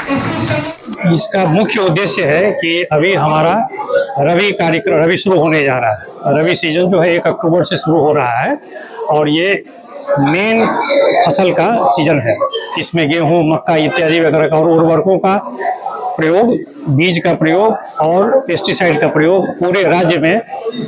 इसका मुख्य उद्देश्य है कि अभी हमारा रबी शुरू होने जा रहा है। रबी सीजन जो है 1 अक्टूबर से शुरू हो रहा है और ये मेन फसल का सीजन है। इसमें गेहूं, मक्का इत्यादि वगैरह का और उर्वरकों का प्रयोग, बीज का प्रयोग और पेस्टिसाइड का प्रयोग पूरे राज्य में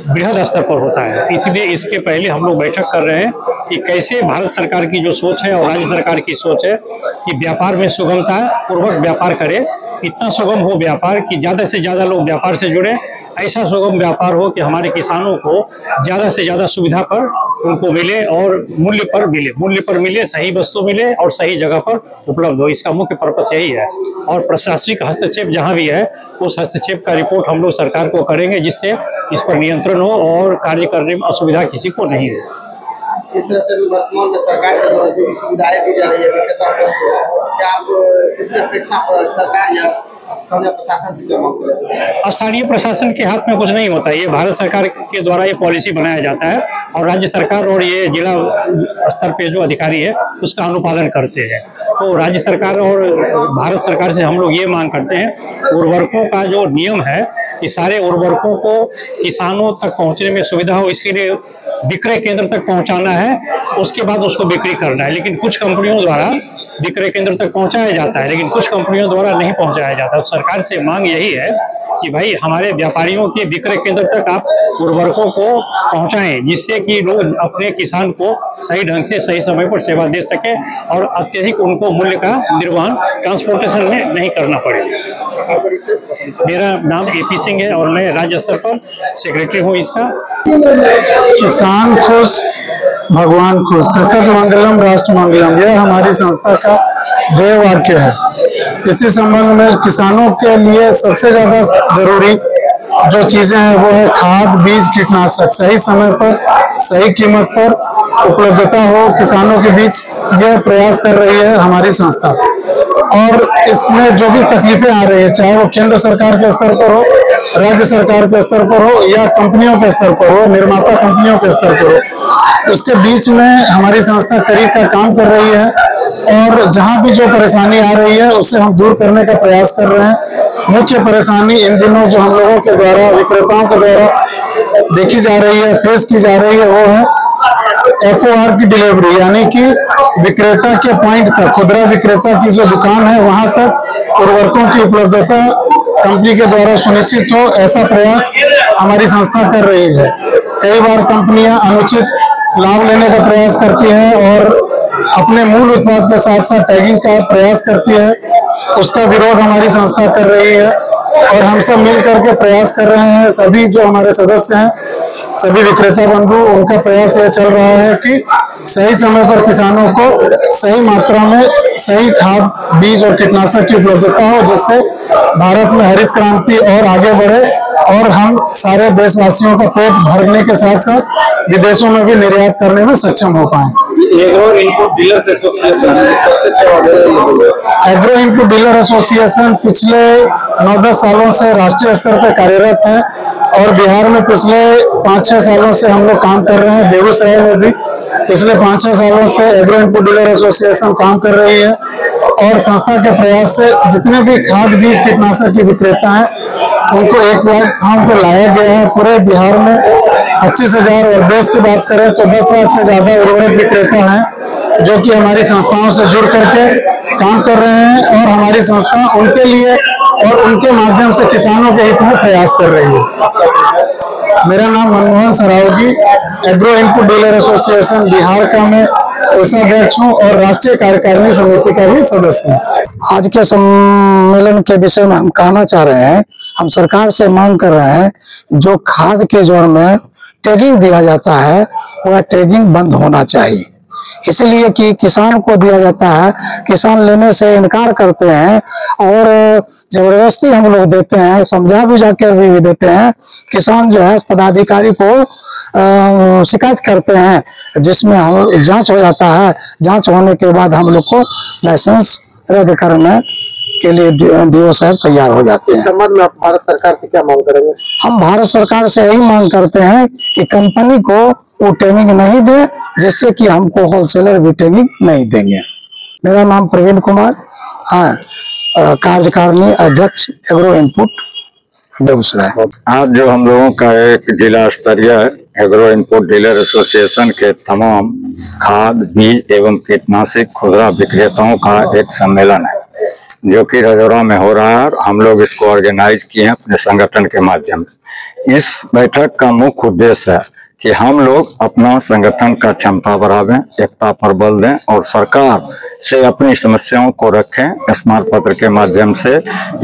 बृहद स्तर पर होता है। इसलिए इसके पहले हम लोग बैठक कर रहे हैं कि कैसे भारत सरकार की जो सोच है और राज्य सरकार की सोच है कि व्यापार में सुगमता पूर्वक व्यापार करे, इतना सुगम हो व्यापार कि ज़्यादा से ज़्यादा लोग व्यापार से जुड़े, ऐसा सुगम व्यापार हो कि हमारे किसानों को ज़्यादा से ज़्यादा सुविधा पर उनको मिले और मूल्य पर मिले, सही वस्तु मिले और सही जगह पर उपलब्ध हो। इसका मुख्य पर्पस यही है। और प्रशासनिक हस्तक्षेप जहाँ भी है उस हस्तक्षेप का रिपोर्ट हम लोग सरकार को करेंगे, जिससे इस पर नियंत्रण हो और कार्य करने में असुविधा किसी को नहीं हो। इस तरह से वर्तमान में सरकार के द्वारा जो भी सुविधाएं दी जा रही है, क्या आप इसकी अपेक्षा पर सरकार या स्थानीय प्रशासन से क्या मांग करें? स्थानीय प्रशासन के हाथ में कुछ नहीं होता है। ये भारत सरकार के द्वारा ये पॉलिसी बनाया जाता है और राज्य सरकार और ये जिला स्तर पे जो अधिकारी है उसका अनुपालन करते हैं। तो राज्य सरकार और भारत सरकार से हम लोग ये मांग करते हैं, उर्वरकों का जो नियम है कि सारे उर्वरकों को किसानों तक पहुँचने में सुविधा हो, इसके लिए विक्रय केंद्र तक पहुँचाना है, उसके बाद उसको बिक्री करना है। लेकिन कुछ कंपनियों द्वारा विक्रय केंद्र तक पहुँचाया जाता है, लेकिन कुछ कंपनियों द्वारा नहीं पहुँचाया जाता। तो सरकार से मांग यही है कि भाई हमारे व्यापारियों के विक्रय केंद्र तक आप उर्वरकों को पहुंचाएं, जिससे कि लोग अपने किसान को सही ढंग से सही समय पर सेवा दे सके और अत्यधिक उनको मूल्य का निर्वहन ट्रांसपोर्टेशन में नहीं करना पड़े। मेरा नाम AP सिंह है और मैं राज्य स्तर पर सेक्रेटरी हूँ इसका। किसान खुश भगवान खुश, कृषक मंगलम राष्ट्र मंगलम, यह हमारी संस्था का ध्येय वाक्य है। इसी संबंध में किसानों के लिए सबसे ज्यादा जरूरी जो चीजें हैं वो है खाद, बीज, कीटनाशक सही समय पर सही कीमत पर उपलब्धता हो किसानों के बीच, यह प्रयास कर रही है हमारी संस्था। और इसमें जो भी तकलीफें आ रही है, चाहे वो केंद्र सरकार के स्तर पर हो, राज्य सरकार के स्तर पर हो या कंपनियों के स्तर पर हो, निर्माता कंपनियों के स्तर पर हो, उसके बीच में हमारी संस्था करीब का काम कर रही है और जहां भी जो परेशानी आ रही है उसे हम दूर करने का प्रयास कर रहे हैं। मुख्य परेशानी इन दिनों जो हम लोगों के द्वारा, विक्रेताओं के द्वारा देखी जा रही है, फेस की जा रही है, वो है FOR की डिलीवरी, यानी कि विक्रेता के पॉइंट तक, खुदरा विक्रेता की जो दुकान है वहां तक उर्वरकों की उपलब्धता कंपनी के द्वारा सुनिश्चित हो, ऐसा प्रयास हमारी संस्था कर रही है। कई बार कंपनियां अनुचित लाभ लेने का प्रयास करती हैं और अपने मूल उत्पाद के साथ साथ टैगिंग का प्रयास करती है, उसका विरोध हमारी संस्था कर रही है और हम सब मिल करके प्रयास कर रहे हैं। सभी जो हमारे सदस्य हैं, सभी विक्रेता बंधु, उनका प्रयास यह चल रहा है कि सही समय पर किसानों को सही मात्रा में सही खाद, बीज और कीटनाशक की उपलब्धता हो, जिससे भारत में हरित क्रांति और आगे बढ़े और हम सारे देशवासियों का पेट भरने के साथ साथ विदेशों में भी निर्यात करने में सक्षम हो पाए। एग्रो इनपुट डीलर्स एसोसिएशन कब से सेवा दे रही है? एग्रो इनपुट डीलर एसोसिएशन पिछले 9-10 सालों से राष्ट्रीय स्तर पर कार्यरत है और बिहार में पिछले 5-6 सालों से हम लोग काम कर रहे हैं। बेगूसराय में भी पिछले 5-6 सालों से एग्रो इनपुट डीलर एसोसिएशन काम कर रही है और संस्था के प्रयास से जितने भी खाद, बीज, कीटनाशक के विक्रेता हैं उनको एक प्लेटफॉर्म पर लाया गया है। पूरे बिहार में 25,000 और देश की बात करें तो 10 लाख से ज्यादा उर्वरक विक्रेता हैं जो कि हमारी संस्थाओं से जुड़ करके काम कर रहे हैं और हमारी संस्था उनके लिए और उनके माध्यम से किसानों के हित में प्रयास कर रही है। मेरा नाम Manmohan Saraogi, agro input dealer association Bihar का मैं कोषाध्यक्ष हूँ और राष्ट्रीय कार्यकारिणी समिति का भी सदस्य हूँ। आज के सम्मेलन के विषय में हम कहना चाह रहे हैं, हम सरकार से मांग कर रहे हैं, जो खाद के जोर में टैगिंग दिया जाता है वह टैगिंग बंद होना चाहिए। इसलिए कि किसान को दिया जाता है, किसान लेने से इनकार करते हैं और जबरदस्ती हम लोग देते हैं, समझा बुझा कर भी देते हैं। किसान जो है पदाधिकारी को शिकायत करते हैं, जिसमें हम जांच हो जाता है। जांच होने के बाद हम लोग को लाइसेंस रद्द करने के लिए DO साहब तैयार हो जाते हैं। संबंध में आप भारत सरकार से क्या मांग करेंगे? हम भारत सरकार से यही मांग करते हैं कि कंपनी को वो ट्रेनिंग नहीं दे, जिससे कि हमको होलसेलर भी ट्रेनिंग नहीं देंगे। मेरा नाम प्रवीण कुमार है। कार्यकारिणी अध्यक्ष एग्रो इनपुट बेगूसराय। आज जो हम लोगों का एक जिला स्तरीय एग्रो इनपुट डीलर एसोसिएशन के तमाम खाद, बीज एवं कीटनाशक खुदरा विक्रेताओं का एक सम्मेलन है जो कि रजौरा में हो रहा है और हम लोग इसको ऑर्गेनाइज किए हैं अपने संगठन के माध्यम से। इस बैठक का मुख्य उद्देश्य है कि हम लोग अपना संगठन का क्षमता बढ़ावें, एकता पर बल दें और सरकार से अपनी समस्याओं को रखें। स्मारक पत्र के माध्यम से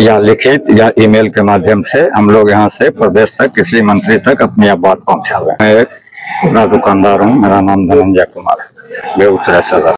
या लिखित या ईमेल के माध्यम से हम लोग यहाँ से प्रदेश तक, कृषि मंत्री तक अपनी बात पहुँचावें। मैं एक खुदरा दुकानदार हूँ, मेरा नाम धनंजय कुमार है, बेगूसराय सदर।